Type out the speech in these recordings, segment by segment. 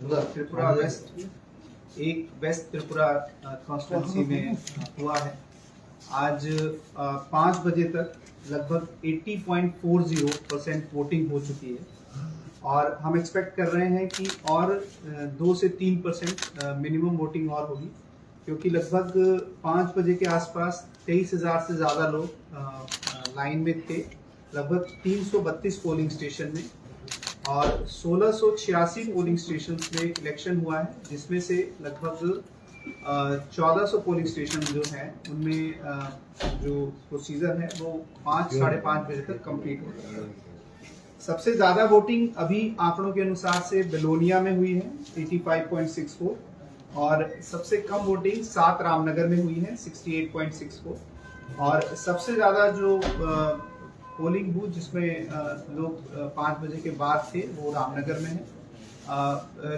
Tripura waste एक waste Tripura constituency में हुआ है। आज 5 बजे तक लगभग 80.40% वोटिंग हो चुकी है और हम एक्सपेक्ट कर रहे हैं कि और 2 से 3% मिनिमम वोटिंग और होगी, क्योंकि लगभग 5 बजे के आसपास 23,000 से ज़्यादा लोग लाइन में थे, लगभग 332 पोलिंग स्टेशन में, और 1686 पोलिंग स्टेशन में इलेक्शन हुआ है, जिसमें से लगभग 1400 पोलिंग स्टेशन जो है उनमें जो प्रोसीजर है वो 5-5:30 बजे तक कंप्लीट हो जाएगा। सबसे ज्यादा वोटिंग अभी आंकड़ों के अनुसार से बेलोनिया में हुई है 85.64, और सबसे कम वोटिंग 7 रामनगर में हुई है 68.64, और सबसे ज्यादा जो पोलिंग बूथ जिसमें लोग 5 बजे के बाद थे वो रामनगर में है।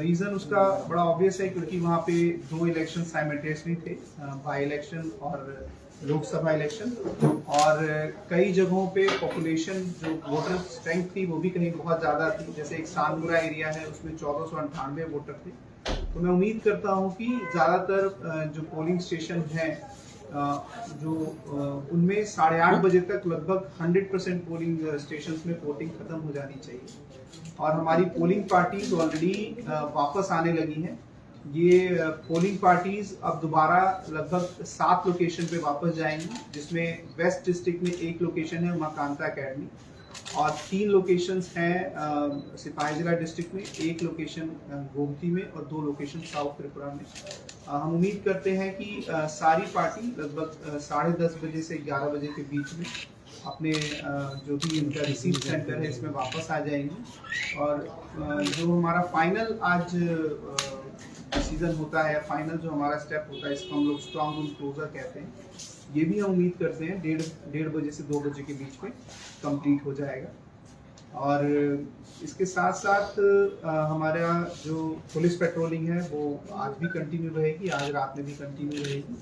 रीजन उसका बड़ा ऑब्वियस है, क्योंकि वहाँ पे 2 इलेक्शन साइमल्टेनियसली थे, बाई इलेक्शन और लोकसभा इलेक्शन, और कई जगहों पे पॉपुलेशन जो वोटर स्ट्रेंथ थी वो भी कहीं बहुत ज़्यादा थी। जैसे एक सानपुरा एरिया है, उसमें 1498 वोटर थे। तो मैं उम्मीद करता हूँ कि ज़्यादातर जो पोलिंग स्टेशन हैं जो उनमें 8:30 बजे तक लगभग 100% पोलिंग स्टेशन में वोटिंग खत्म हो जानी चाहिए, और हमारी पोलिंग पार्टीज ऑलरेडी वापस आने लगी हैं। ये पोलिंग पार्टीज अब दोबारा लगभग 7 लोकेशन पे वापस जाएंगी, जिसमें वेस्ट डिस्ट्रिक्ट में 1 लोकेशन है मां कांता अकेडमी, और 3 लोकेशंस हैं सिपाहीजला डिस्ट्रिक्ट में, 1 लोकेशन गोमती में और 2 लोकेशन साउथ त्रिपुरा में। हम उम्मीद करते हैं कि सारी पार्टी लगभग 10:30 बजे से 11 बजे के बीच में अपने जो भी इनका रिसीव सेंटर है इसमें वापस आ जाएंगे, और जो हमारा फाइनल आज डिसीजन होता है, फाइनल जो हमारा स्टेप होता है, इसको हम लोग स्ट्रॉन्ग रूम क्लोजर कहते हैं, ये भी हम उम्मीद करते हैं 1:30 बजे से 2 बजे के बीच में कंप्लीट हो जाएगा। और इसके साथ साथ हमारा जो पुलिस पेट्रोलिंग है वो आज भी कंटिन्यू रहेगी, आज रात में भी कंटिन्यू रहेगी।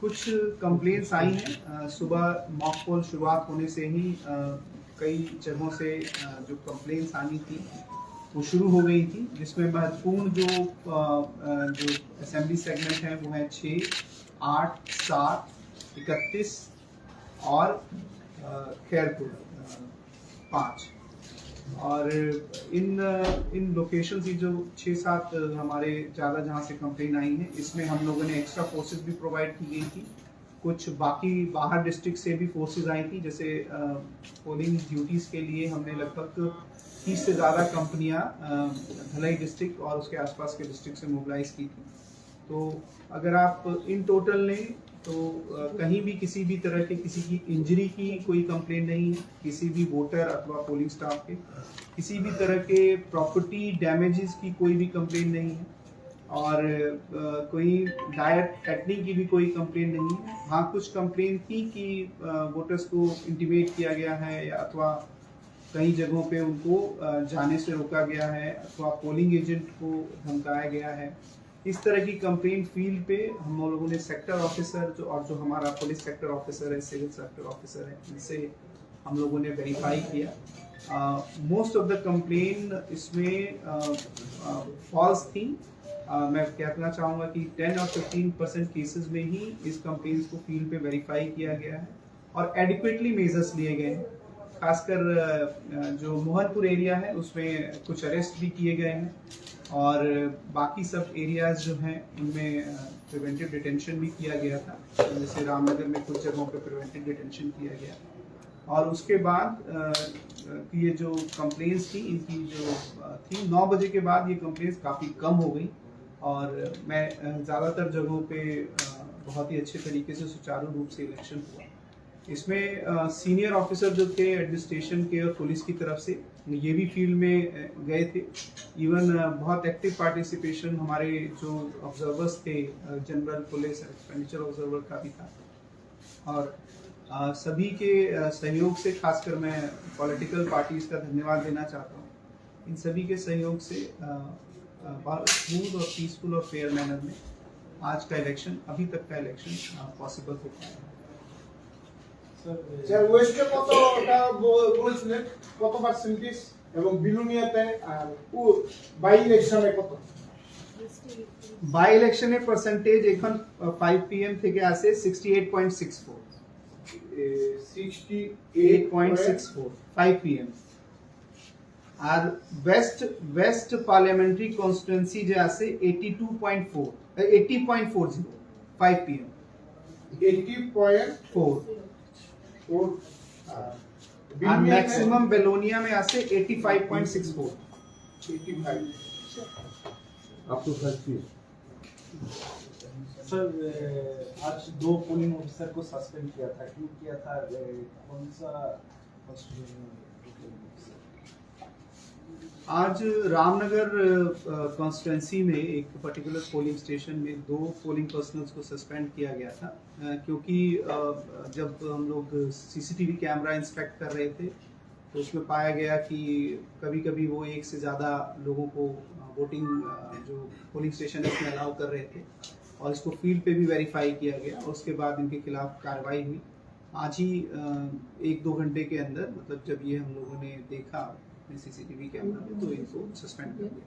कुछ कंप्लेंट्स आई हैं, सुबह मॉक पोल शुरुआत होने से ही कई जगहों से जो कंप्लेंट्स आनी थी वो शुरू हो गई थी, जिसमें महत्वपूर्ण जो असेंबली सेगमेंट है वो है 6, 8, 7, 31 और खैरपुर 5। और इन लोकेशन की जो 6-7 हमारे ज़्यादा जहाँ से कंप्लेन आई है, इसमें हम लोगों ने एक्स्ट्रा फोर्सेस भी प्रोवाइड की गई थी। कुछ बाकी बाहर डिस्ट्रिक्ट से भी फोर्सेस आई थी, जैसे पोलिंग ड्यूटीज़ के लिए हमने लगभग 30 से ज़्यादा कंपनियां धलाई डिस्ट्रिक्ट और उसके आसपास के डिस्ट्रिक्ट से मोबिलाइज की थी। तो अगर आप इन टोटल लें तो कहीं भी किसी भी तरह के किसी की इंजरी की कोई कंप्लेंट नहीं है, किसी भी वोटर अथवा पोलिंग स्टाफ के किसी भी तरह के प्रॉपर्टी डैमेजेस की कोई भी कंप्लेंट नहीं है, और कोई डायट थ्रेटनिंग की भी कोई कंप्लेंट नहीं है। हाँ, कुछ कंप्लेंट थी कि वोटर्स को इंटीमेट किया गया है, या अथवा कई जगहों पे उनको जाने से रोका गया है, अथवा पोलिंग एजेंट को धमकाया गया है। इस तरह की कंप्लेंट फील्ड पे हम लोगों ने सेक्टर ऑफिसर जो हमारा पुलिस सेक्टर ऑफिसर है, सिविल सेक्टर ऑफिसर है, इनसे हम लोगों ने वेरीफाई किया। मोस्ट ऑफ द कंप्लेन इसमें फॉल्स थी। मैं कहना चाहूँगा कि 10 और 15% केसेस में ही इस कंप्लेंट्स को फील्ड पे वेरीफाई किया गया है और एडिक्वेटली मेजर्स लिए गए हैं। खासकर जो मोहनपुर एरिया है उसमें कुछ अरेस्ट भी किए गए हैं, और बाकी सब एरियाज जो हैं उनमें प्रिवेंटिव डिटेंशन भी किया गया था। जैसे रामनगर में कुछ जगहों पे प्रिवेंटिव डिटेंशन किया गया, और उसके बाद ये जो कंप्लेंट्स थी इनकी जो थी 9 बजे के बाद ये कंप्लेंट्स काफ़ी कम हो गई, और मैं ज़्यादातर जगहों पे बहुत ही अच्छे तरीके से सुचारू रूप से इलेक्शन हुआ। इसमें सीनियर ऑफिसर जो थे एडमिनिस्ट्रेशन के और पुलिस की तरफ से, ये भी फील्ड में गए थे। इवन बहुत एक्टिव पार्टिसिपेशन हमारे जो ऑब्जर्वर्स थे, जनरल पुलिस एक्सपेंडिचर ऑब्जर्वर का भी था, और सभी के सहयोग से, खासकर मैं पॉलिटिकल पार्टीज का धन्यवाद देना चाहता हूँ। इन सभी के सहयोग से स्मूथ और पीसफुल और फेयर मैनर में आज का इलेक्शन, अभी तक का इलेक्शन पॉसिबल हो पाया। স্যার ওয়েস্টে কত ওটা বলেছিলেন, কত পার্সেন্টেজ? এবং বিলুনিয়াতে আর বাই ইলেকশনে কত? বাই ইলেকশনে পার্সেন্টেজ এখন 5 PM থেকে আছে 68.64 68.64 5 PM আর ওয়েস্ট পার্লামেন্টারি কনস্টিটুয়েন্সি যে আছে 82.4 80.40 5 PM 80.4 আর मैक्सिमम बेलोनिया में आसे 85.64 85 आपको 5 PM सर आज 2 पोलिंग ऑफिसर को सस्पेंड किया था, क्यों किया था? कौन सा आज रामनगर कॉन्स्टिट्यूंसी में एक पर्टिकुलर पोलिंग स्टेशन में 2 पोलिंग पर्सनल्स को सस्पेंड किया गया था क्योंकि जब हम लोग सीसीटीवी कैमरा इंस्पेक्ट कर रहे थे तो उसमें पाया गया कि कभी कभी वो एक से ज़्यादा लोगों को वोटिंग जो पोलिंग स्टेशन है उसमें अलाउ कर रहे थे और इसको फील्ड पे भी वेरीफाई किया गया और उसके बाद इनके खिलाफ कार्रवाई हुई। आज ही 1-2 घंटे के अंदर मतलब जब ये हम लोगों ने देखा सीसीटीवी कैमरा में तो इनको सस्पेंड कर दिया।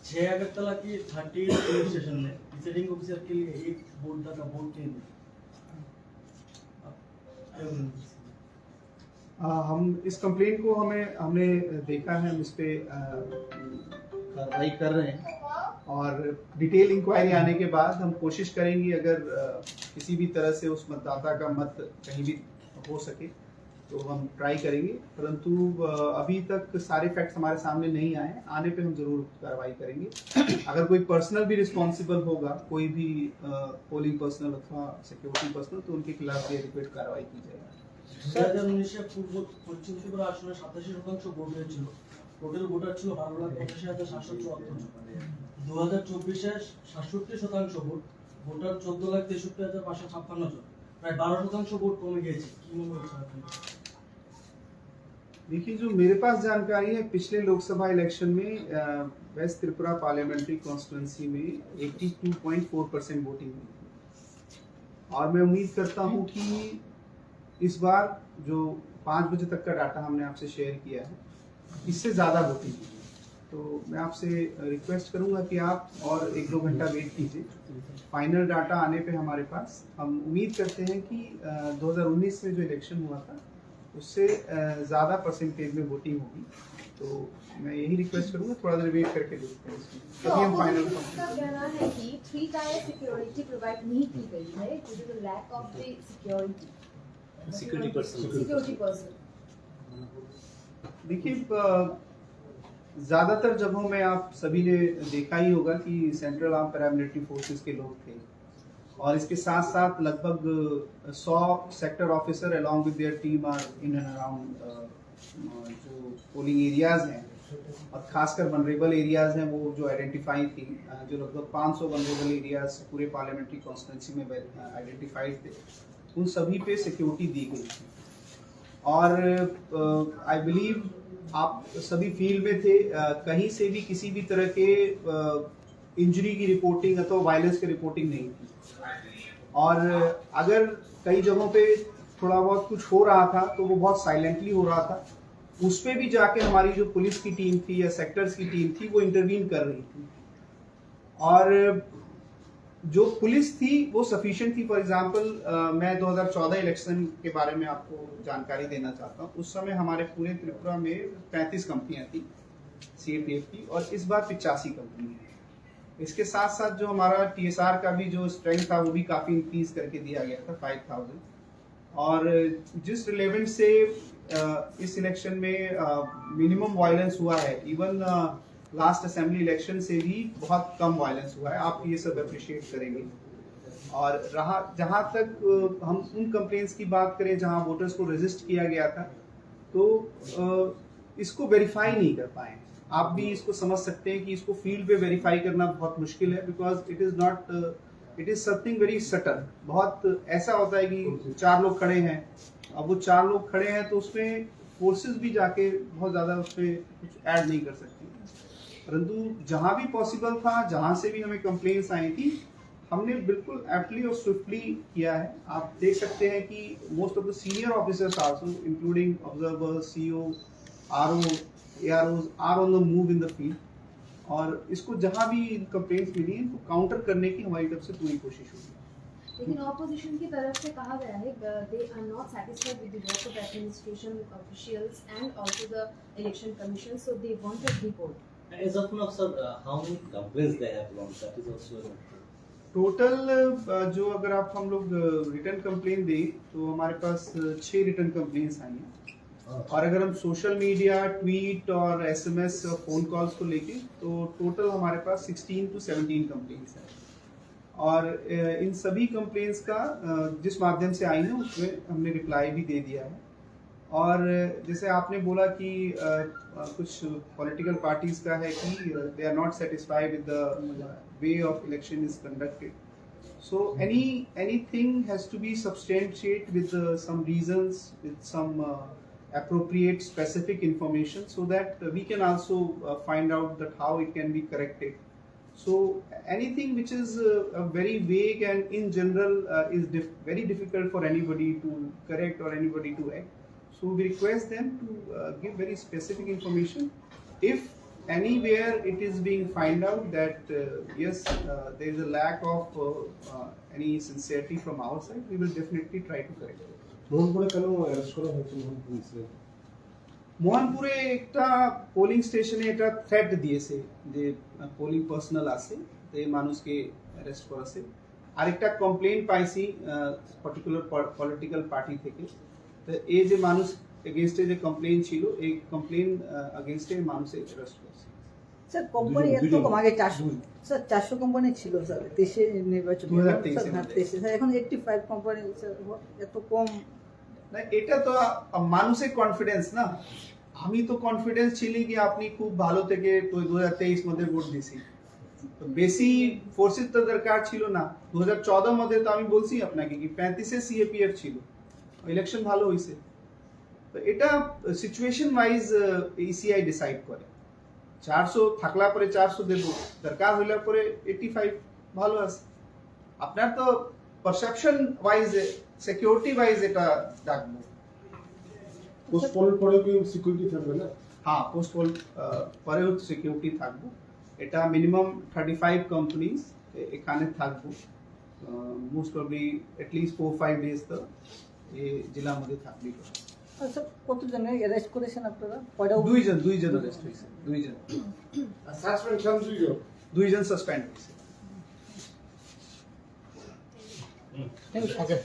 छह अगरतला की 30 पुलिस स्टेशन में प्रिसाइडिंग ऑफिसर के लिए एक वोट का वोट के हम इस कंप्लेंट को हमने देखा है, हम इस पे कार्रवाई कर रहे हैं और डिटेल इंक्वायरी आने के बाद हम कोशिश करेंगे अगर किसी भी तरह से उस मतदाता का मत कहीं भी हो सके तो हम ट्राई करेंगे, परंतु अभी तक सारे फैक्ट्स हमारे सामने नहीं आए। आने पे हम जरूर कार्रवाई करेंगे। अगर कोई पर्सनल भी रिस्पॉन्सिबल होगा, कोई भी पोलिंग पर्सनल अथवा सिक्योरिटी पर्सनल, तो उनके खिलाफ भी एडिक्वेट कार्रवाई की जाएगी। 2019 পূর্ব পশ্চিম ত্রিপুরা আসনে 87% ভোট হয়েছিল। টোটাল ভোটার ছিল 12,85,774 জন। 2024 এ 67% ভোট, ভোটার 14,63,556 জন। প্রায় 12% ভোট কমে গিয়েছে। কি মনে হচ্ছে আপনার? देखिए, जो मेरे पास जानकारी है पिछले लोकसभा इलेक्शन में वेस्ट त्रिपुरा पार्लियामेंट्री कॉन्स्टिट्यूंसी में 82.4% वोटिंग हुई और मैं उम्मीद करता हूं कि इस बार जो 5 बजे तक का डाटा हमने आपसे शेयर किया है इससे ज़्यादा वोटिंग हुई। तो मैं आपसे रिक्वेस्ट करूंगा कि आप और 1-2 घंटा वेट कीजिए। फाइनल डाटा आने पे हमारे पास हम उम्मीद करते हैं कि 2019 में जो इलेक्शन हुआ था उससे ज़्यादा परसेंटेज में वोटिंग होगी। तो मैं यही रिक्वेस्ट करूंगा, थोड़ा देर वेट करके देखते हैं तभी हम फाइनल का कहना है कि 3 टायर सिक्योरिटी प्रोवाइड नहीं की गई है due to the lack of the security person. देखिए, ज़्यादातर जगहों में आप सभी ने देखा ही होगा कि सेंट्रल आर्म पैरामिलिट्री फोर्सेस के लोग थे और इसके साथ साथ लगभग 100 sector officer along with their team are in and around जो पोलिंग एरियाज हैं और खासकर वनरेबल एरियाज हैं वो जो आइडेंटिफाई थी, जो लगभग 500 वनरेबल एरियाज पूरे पार्लियामेंट्री कॉन्स्टिट्यूंसी में आइडेंटिफाइड थे, उन सभी पे सिक्योरिटी दी गई थी। और आई बिलीव आप सभी फील्ड में थे, कहीं से भी किसी भी तरह के इंजरी की रिपोर्टिंग अथवा वायलेंस की रिपोर्टिंग नहीं थी और अगर कई जगहों पे थोड़ा बहुत कुछ हो रहा था तो वो बहुत साइलेंटली हो रहा था। उस पे भी जाके हमारी जो पुलिस की टीम थी या सेक्टर्स की टीम थी वो इंटरवीन कर रही थी और जो पुलिस थी वो सफिशिएंट थी। फॉर एग्जांपल मैं 2014 इलेक्शन के बारे में आपको जानकारी देना चाहता हूँ। उस समय हमारे पूरे त्रिपुरा में 35 कंपनियां थी CAPF की और इस बार 85 कंपनी है। इसके साथ साथ जो हमारा TSR का भी जो स्ट्रेंथ था वो भी काफ़ी इंक्रीज करके दिया गया था 5000 और जिस रिलेवेंट से इस इलेक्शन में मिनिमम वायलेंस हुआ है, इवन लास्ट असेंबली इलेक्शन से भी बहुत कम वायलेंस हुआ है। आप ये सब अप्रिशिएट करेंगे। और रहा जहाँ तक हम उन कंप्लेंट्स की बात करें जहाँ वोटर्स को रजिस्ट किया गया था तो इसको वेरीफाई नहीं कर पाए। आप भी इसको समझ सकते हैं कि इसको फील्ड पे वेरीफाई करना बहुत मुश्किल है because it is something very subtle. बहुत ऐसा होता है कि 4 लोग खड़े हैं, अब वो 4 लोग खड़े हैं तो उसमें फोर्सेस भी जाके बहुत ज़्यादा उसमें कुछ ऐड नहीं कर सकती। परंतु जहाँ भी पॉसिबल था, जहाँ से भी हमें कंप्लेंट्स आई थी, हमने बिल्कुल एप्टली और स्विफ्टली किया है। आप देख सकते हैं कि most of the senior officers also including observers, CEO, RO, AROs are on the move in the field, और इसको जहां भी कंप्लेंट्स मिली हैं इनको काउंटर करने की हमारी तरफ से पूरी कोशिश होगी। लेकिन ऑपोजिशन की तरफ से कहा गया है they are not satisfied with the work of administration officials and also the election commission, so they want a report. As of now, sir, how many complaints they have launched? That is also total जो अगर आप हम लोग return complain दें तो हमारे पास 6 return complains आई हैं, और अगर हम सोशल मीडिया, ट्वीट और एसएमएस और फोन कॉल्स को लेके तो टोटल हमारे पास 16 to 17 कंप्लेन्स हैं। और इन सभी कंप्लेन्स का जिस माध्यम से आई है उसमें हमने रिप्लाई भी दे दिया है। और जैसे आपने बोला कि कुछ पॉलिटिकल पार्टीज का है कि they are not satisfied with the way of election is conducted, so anything has to be substantiate with some reasons, with some appropriate specific information so that we can also find out that how it can be corrected. So anything which is very vague and in general is very difficult for anybody to correct or anybody to act. So we request them to give very specific information. If anywhere it is being find out that yes, there is a lack of any sincerity from our side, we will definitely try to correct it. মোহনপুরে কেন arrest করা হয়েছে Mohanpur incident? মোহনপুরে একটা polling স্টেশনে এটা threat দিয়েছে যে polling personal আছে তে মানুষকে অ্যারেস্ট করেছে। আরেকটা কমপ্লেইন পাইছি পার্টিকুলার পলিটিক্যাল পার্টি থেকে, তো এই যে মানুষ এগেইনস্টে যে কমপ্লেইন ছিল এই কমপ্লেইন এগেইনস্টে মানুষে অ্যারেস্ট করেছে। স্যার কোম্পানি এত কম, আগে 400 কোম্পানি ছিল স্যার 23 নির্বাচন 2023 স্যার, এখন 85 কোম্পানি স্যার, এত কম না, এটা তো মানুষের কনফিডেন্স না। আমি তো কনফিডেন্স ছিলি কি আপনি খুব ভালো থেকে 2023 মধ্যে ভোট দিছি, তো বেশি ফোর্সেস তো দরকার ছিল না। 2014 মধ্যে তো আমি বলছি আপনাকে কি 35 এ সিএপিএফ ছিল, ইলেকশন ভালো হইছে। তো এটা সিচুয়েশন ওয়াইজ ইসিআই ডিসাইড করে, 400 থাকলা পরে 400 দেব, দরকার হইলা পরে 85 ভালো আছে। আপনার তো পারসেপশন ওয়াইজ, সিকিউরিটি ওয়াইজ এটা ডাকবো। পোস্ট পোলের পরে কি সিকিউরিটি থাকবে না? হ্যাঁ, পোস্ট পোল পরেও সিকিউরিটি থাকবো। এটা মিনিমাম 35 কোম্পানিজ এখানে থাকবো, most probably at least 4-5 days তো এই জেলার মধ্যে থাকবে। স্যার কতজনের অ্যারেস্ট করেছেন আপনারা? দুইজন অ্যারেস্ট হয়েছে, সাসপেনশন দুইজন সাসপেন্ড হয়েছে। ওকে